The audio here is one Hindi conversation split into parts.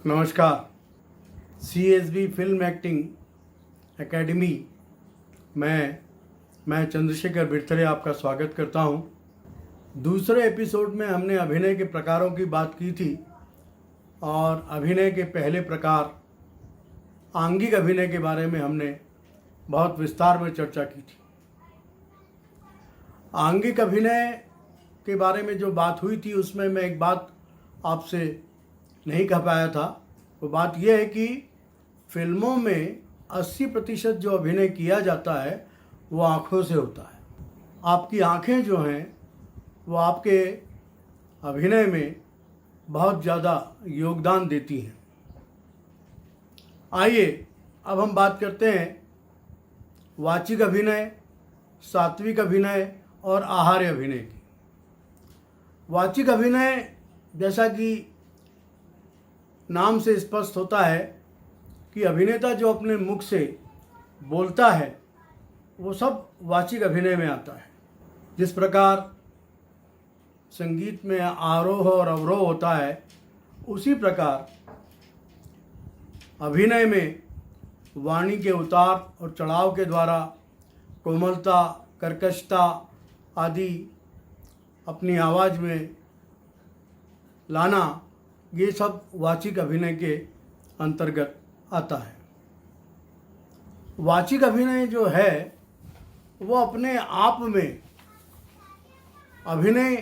नमस्कार। CSB फिल्म एक्टिंग एकेडमी मैं चंद्रशेखर बिरथरे आपका स्वागत करता हूं। दूसरे एपिसोड में हमने अभिनय के प्रकारों की बात की थी और अभिनय के पहले प्रकार आंगिक अभिनय के बारे में हमने बहुत विस्तार में चर्चा की थी। आंगिक अभिनय के बारे में जो बात हुई थी उसमें मैं एक बात आपसे नहीं कह पाया था। वो बात यह है कि फिल्मों में 80% जो अभिनय किया जाता है वो आँखों से होता है। आपकी आँखें जो हैं वो आपके अभिनय में बहुत ज़्यादा योगदान देती हैं। आइए अब हम बात करते हैं वाचिक अभिनय, सात्विक अभिनय और आहार्य अभिनय की। वाचिक अभिनय जैसा कि नाम से स्पष्ट होता है कि अभिनेता जो अपने मुख से बोलता है वो सब वाचिक अभिनय में आता है। जिस प्रकार संगीत में आरोह और अवरोह होता है उसी प्रकार अभिनय में वाणी के उतार और चढ़ाव के द्वारा कोमलता, कर्कशता आदि अपनी आवाज़ में लाना, ये सब वाचिक अभिनय के अंतर्गत आता है। वाचिक अभिनय जो है वो अपने आप में अभिनय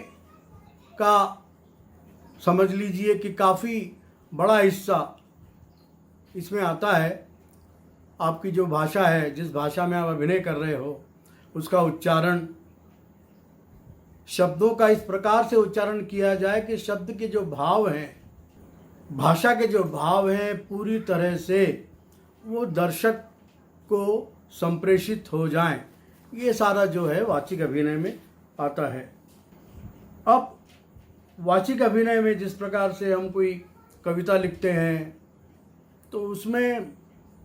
का समझ लीजिए कि काफ़ी बड़ा हिस्सा इसमें आता है। आपकी जो भाषा है, जिस भाषा में आप अभिनय कर रहे हो, उसका उच्चारण, शब्दों का इस प्रकार से उच्चारण किया जाए कि शब्द के जो भाव हैं, भाषा के जो भाव हैं, पूरी तरह से वो दर्शक को संप्रेषित हो जाएं। ये सारा जो है वाचिक अभिनय में आता है। अब वाचिक अभिनय में जिस प्रकार से हम कोई कविता लिखते हैं तो उसमें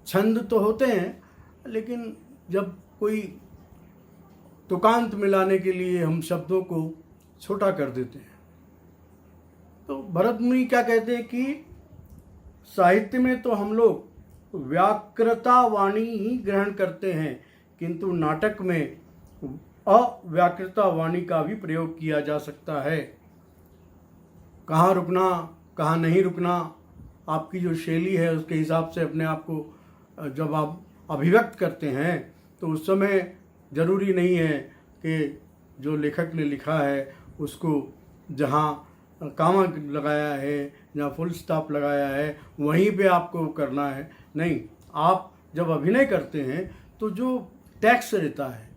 छंद तो होते हैं, लेकिन जब कोई तुकांत मिलाने के लिए हम शब्दों को छोटा कर देते हैं तो भरत मुनि क्या कहते हैं कि साहित्य में तो हम लोग व्याकृता वाणी ही ग्रहण करते हैं, किंतु नाटक में अव्याकृता वाणी का भी प्रयोग किया जा सकता है। कहाँ रुकना, कहाँ नहीं रुकना, आपकी जो शैली है उसके हिसाब से अपने आप को जब आप अभिव्यक्त करते हैं तो उस समय ज़रूरी नहीं है कि जो लेखक ने लिखा है उसको जहाँ कामा लगाया है, जहाँ फुल स्टॉप लगाया है, वहीं पे आपको करना है। नहीं, आप जब अभिनय करते हैं तो जो टेक्स्ट रहता है,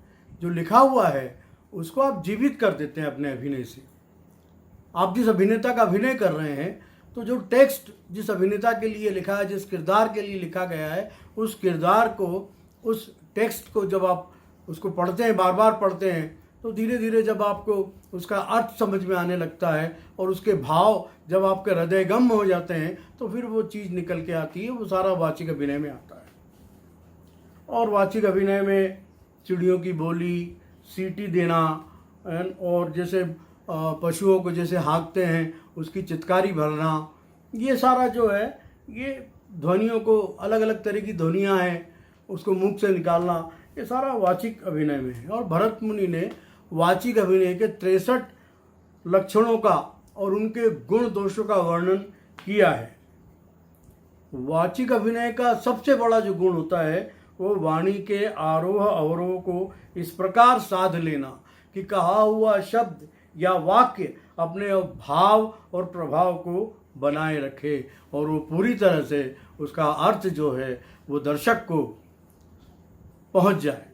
जो लिखा हुआ है, उसको आप जीवित कर देते हैं अपने अभिनय से। आप जिस अभिनेता का अभिनय कर रहे हैं तो जो टेक्स्ट जिस अभिनेता के लिए लिखा है, जिस किरदार के लिए लिखा गया है, उस किरदार को, उस टेक्स्ट को जब आप उसको पढ़ते हैं, बार बार पढ़ते हैं, तो धीरे धीरे जब आपको उसका अर्थ समझ में आने लगता है और उसके भाव जब आपके हृदयगम हो जाते हैं तो फिर वो चीज़ निकल के आती है। वो सारा वाचिक अभिनय में आता है। और वाचिक अभिनय में चिड़ियों की बोली, सीटी देना, और जैसे पशुओं को जैसे हाँकते हैं उसकी चित्कारी भरना, ये सारा जो है, ये ध्वनियों को, अलग अलग तरह की ध्वनियाँ हैं उसको मुख से निकालना, ये सारा वाचिक अभिनय में है। और भरत मुनि ने वाचिक अभिनय के 63 लक्षणों का और उनके गुण दोषों का वर्णन किया है। वाचिक अभिनय का सबसे बड़ा जो गुण होता है वो वाणी के आरोह अवरोह को इस प्रकार साध लेना कि कहा हुआ शब्द या वाक्य अपने भाव और प्रभाव को बनाए रखे और वो पूरी तरह से उसका अर्थ जो है वो दर्शक को पहुंच जाए।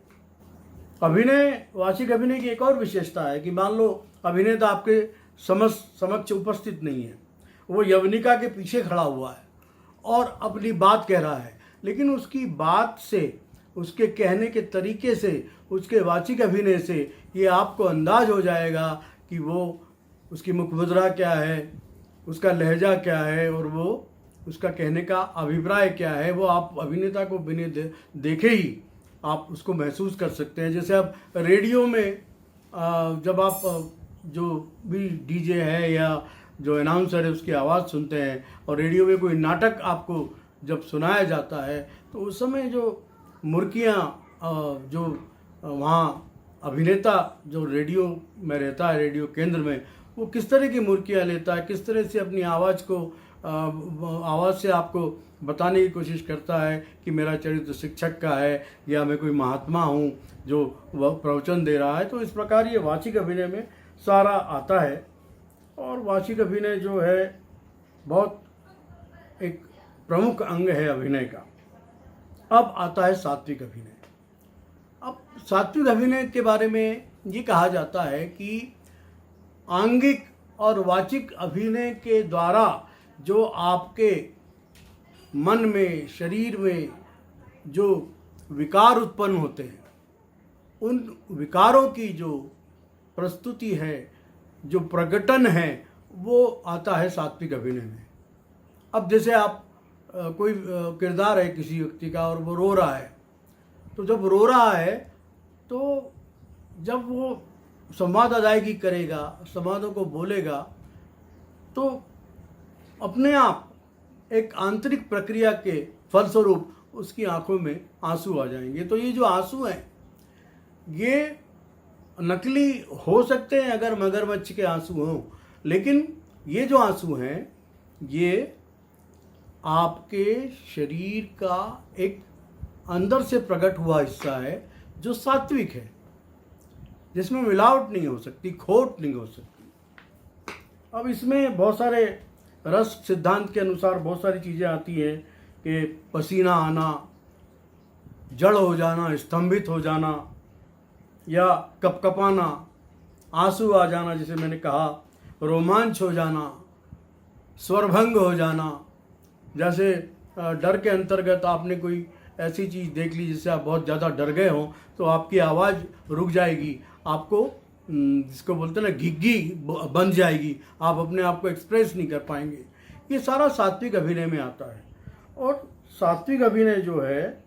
अभिनय, वाचिक अभिनय की एक और विशेषता है कि मान लो अभिनेता आपके समक्ष उपस्थित नहीं है, वो यवनिका के पीछे खड़ा हुआ है और अपनी बात कह रहा है, लेकिन उसकी बात से, उसके कहने के तरीके से, उसके वाचिक अभिनय से ये आपको अंदाज हो जाएगा कि वो, उसकी मुखमुद्रा क्या है, उसका लहजा क्या है और वो उसका कहने का अभिप्राय क्या है, वो आप अभिनेता को बिना देखे ही आप उसको महसूस कर सकते हैं। जैसे आप रेडियो में जब आप जो भी डीजे है या जो अनाउंसर है उसकी आवाज़ सुनते हैं, और रेडियो में कोई नाटक आपको जब सुनाया जाता है तो उस समय जो मुर्कियाँ जो वहाँ अभिनेता जो रेडियो में रहता है, रेडियो केंद्र में, वो किस तरह की मुर्कियाँ लेता है, किस तरह से अपनी आवाज़ से आपको बताने की कोशिश करता है कि मेरा चरित्र शिक्षक का है या मैं कोई महात्मा हूँ जो वह प्रवचन दे रहा है। तो इस प्रकार ये वाचिक अभिनय में सारा आता है। और वाचिक अभिनय जो है बहुत एक प्रमुख अंग है अभिनय का। अब आता है सात्विक अभिनय। अब सात्विक अभिनय के बारे में ये कहा जाता है कि आंगिक और वाचिक अभिनय के द्वारा जो आपके मन में, शरीर में जो विकार उत्पन्न होते हैं, उन विकारों की जो प्रस्तुति है, जो प्रकटन है, वो आता है सात्विक अभिनय में। अब जैसे आप कोई किरदार है किसी व्यक्ति का और वो रो रहा है, तो जब रो रहा है तो जब वो संवाद अदायगी करेगा, संवादों को बोलेगा, तो अपने आप एक आंतरिक प्रक्रिया के फलस्वरूप उसकी आंखों में आंसू आ जाएंगे। तो ये जो आंसू हैं ये नकली हो सकते हैं अगर मगरमच्छ के आंसू हों, लेकिन ये जो आंसू हैं ये आपके शरीर का एक अंदर से प्रकट हुआ हिस्सा है जो सात्विक है, जिसमें मिलावट नहीं हो सकती, खोट नहीं हो सकती। अब इसमें बहुत सारे रस सिद्धांत के अनुसार बहुत सारी चीज़ें आती हैं कि पसीना आना, जड़ हो जाना, स्तंभित हो जाना, या कपकपाना, आंसू आ जाना, जैसे मैंने कहा, रोमांच हो जाना, स्वरभंग हो जाना। जैसे डर के अंतर्गत आपने कोई ऐसी चीज़ देख ली जिससे आप बहुत ज़्यादा डर गए हों तो आपकी आवाज़ रुक जाएगी, आपको जिसको बोलते हैं ना घिग्गी बन जाएगी, आप अपने आप को एक्सप्रेस नहीं कर पाएंगे। ये सारा सात्विक अभिनय में आता है। और सात्विक अभिनय जो है,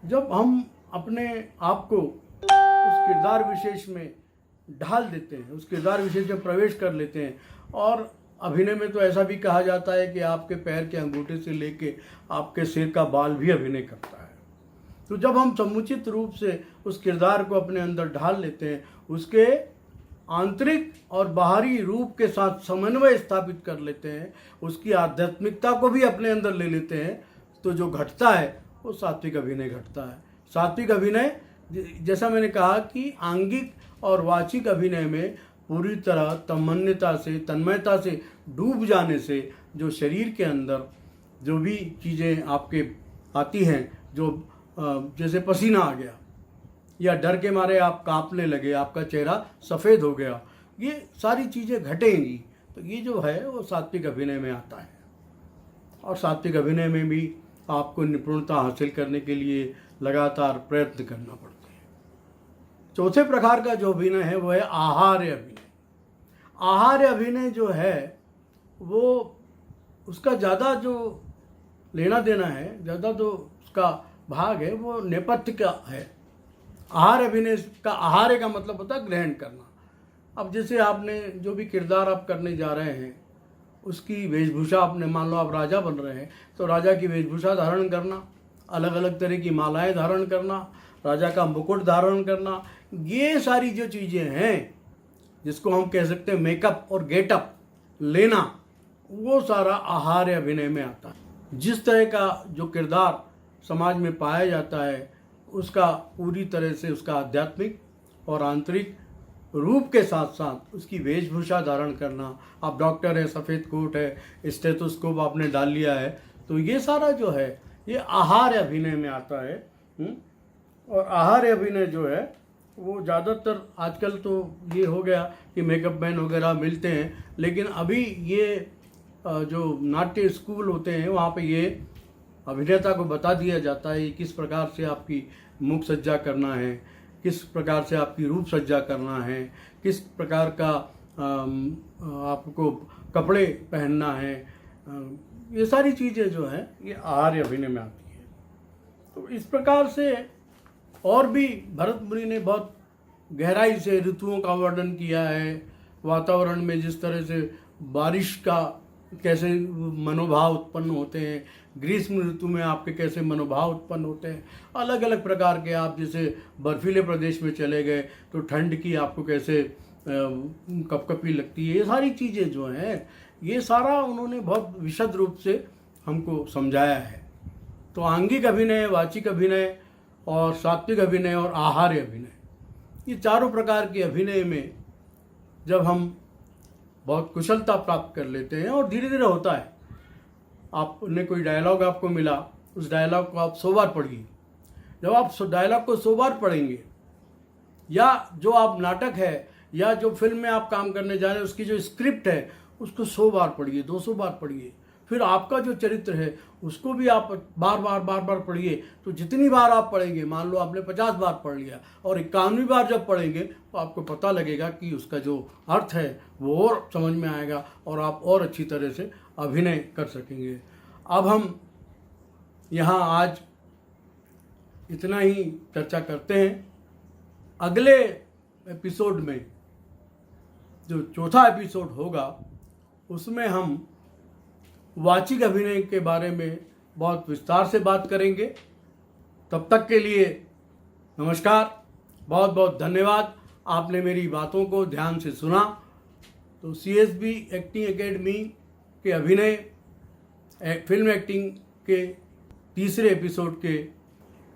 जब हम अपने आप को उस किरदार विशेष में ढाल देते हैं, उस किरदार विशेष में प्रवेश कर लेते हैं, और अभिनय में तो ऐसा भी कहा जाता है कि आपके पैर के अंगूठे से लेके आपके सिर का बाल भी अभिनय करता है। तो जब हम समुचित रूप से उस किरदार को अपने अंदर ढाल लेते हैं, उसके आंतरिक और बाहरी रूप के साथ समन्वय स्थापित कर लेते हैं, उसकी आध्यात्मिकता को भी अपने अंदर ले लेते हैं, तो जो घटता है वो सात्विक अभिनय घटता है। सात्विक अभिनय, जैसा मैंने कहा कि आंगिक और वाचिक अभिनय में पूरी तरह तन्मयता से, तन्मयता से डूब जाने से जो शरीर के अंदर जो भी चीज़ें आपके आती हैं, जो जैसे पसीना आ गया या डर के मारे आप कांपने लगे, आपका चेहरा सफ़ेद हो गया, ये सारी चीज़ें घटेंगी। तो ये जो है वो सात्विक अभिनय में आता है। और सात्विक अभिनय में भी आपको निपुणता हासिल करने के लिए लगातार प्रयत्न करना पड़ता है। चौथे प्रकार का जो अभिनय है वो है आहार्य अभिनय। आहार्य अभिनय जो है वो उसका ज़्यादा जो लेना देना है, ज़्यादा जो उसका भाग है वो नेपथ्य का है। आहार्य अभिनय का, आहार्य का मतलब होता है ग्रहण करना। अब जैसे आपने जो भी किरदार आप करने जा रहे हैं उसकी वेशभूषा, आपने मान लो आप राजा बन रहे हैं तो राजा की वेशभूषा धारण करना, अलग अलग तरह की मालाएं धारण करना, राजा का मुकुट धारण करना, ये सारी जो चीज़ें हैं जिसको हम कह सकते हैं मेकअप और गेटअप लेना, वो सारा आहार्य अभिनय में आता है। जिस तरह का जो किरदार समाज में पाया जाता है उसका पूरी तरह से उसका आध्यात्मिक और आंतरिक रूप के साथ साथ उसकी वेशभूषा धारण करना। आप डॉक्टर है, सफ़ेद कोट है, स्टेथोस्कोप आपने डाल लिया है, तो ये सारा जो है ये आहार्य अभिनय में आता है। और आहार्य अभिनय जो है वो ज़्यादातर आजकल तो ये हो गया कि मेकअप मैन वगैरह मिलते हैं, लेकिन अभी ये जो नाट्य स्कूल होते हैं वहाँ पे ये अभिनेता को बता दिया जाता है किस प्रकार से आपकी मुख सज्जा करना है, किस प्रकार से आपकी रूप सज्जा करना है, किस प्रकार का आपको कपड़े पहनना है। ये सारी चीज़ें जो हैं ये आहार्य अभिनय में आती है। तो इस प्रकार से और भी भरत मुनि ने बहुत गहराई से ऋतुओं का वर्णन किया है, वातावरण में जिस तरह से बारिश का कैसे मनोभाव उत्पन्न होते हैं, ग्रीष्म ऋतु में आपके कैसे मनोभाव उत्पन्न होते हैं, अलग अलग प्रकार के, आप जैसे बर्फीले प्रदेश में चले गए तो ठंड की आपको कैसे कपकपी लगती है, ये सारी चीज़ें जो हैं ये सारा उन्होंने बहुत विशद रूप से हमको समझाया है। तो आंगिक अभिनय, वाचिक अभिनय और सात्विक अभिनय और आहार्य अभिनय, ये चारों प्रकार के अभिनय में जब हम बहुत कुशलता प्राप्त कर लेते हैं, और धीरे धीरे होता है, आपने कोई डायलॉग आपको मिला, उस डायलॉग को आप 100 बार पढ़िए। जब आप डायलॉग को 100 बार पढ़ेंगे, या जो आप नाटक है या जो फिल्म में आप काम करने जा रहे हैं उसकी जो स्क्रिप्ट है उसको 100 बार पढ़िए, 200 बार पढ़िए। फिर आपका जो चरित्र है उसको भी आप बार बार पढ़िए। तो जितनी बार आप पढ़ेंगे, मान लो आपने 50 बार पढ़ लिया, और 51वीं बार जब पढ़ेंगे तो आपको पता लगेगा कि उसका जो अर्थ है वो और समझ में आएगा और आप और अच्छी तरह से अभिनय कर सकेंगे। अब हम यहाँ आज इतना ही चर्चा करते हैं। अगले एपिसोड में, जो चौथा एपिसोड होगा, उसमें हम वाचिक अभिनय के बारे में बहुत विस्तार से बात करेंगे। तब तक के लिए नमस्कार, बहुत बहुत धन्यवाद। आपने मेरी बातों को ध्यान से सुना। तो CSB एक्टिंग एकेडमी के अभिनय फिल्म एक्टिंग के तीसरे एपिसोड के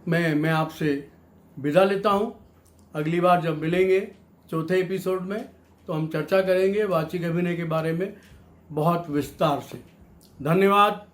मैं आपसे विदा लेता हूँ। अगली बार जब मिलेंगे चौथे एपिसोड में, तो हम चर्चा करेंगे वाचिक अभिनय के बारे में बहुत विस्तार से। धन्यवाद।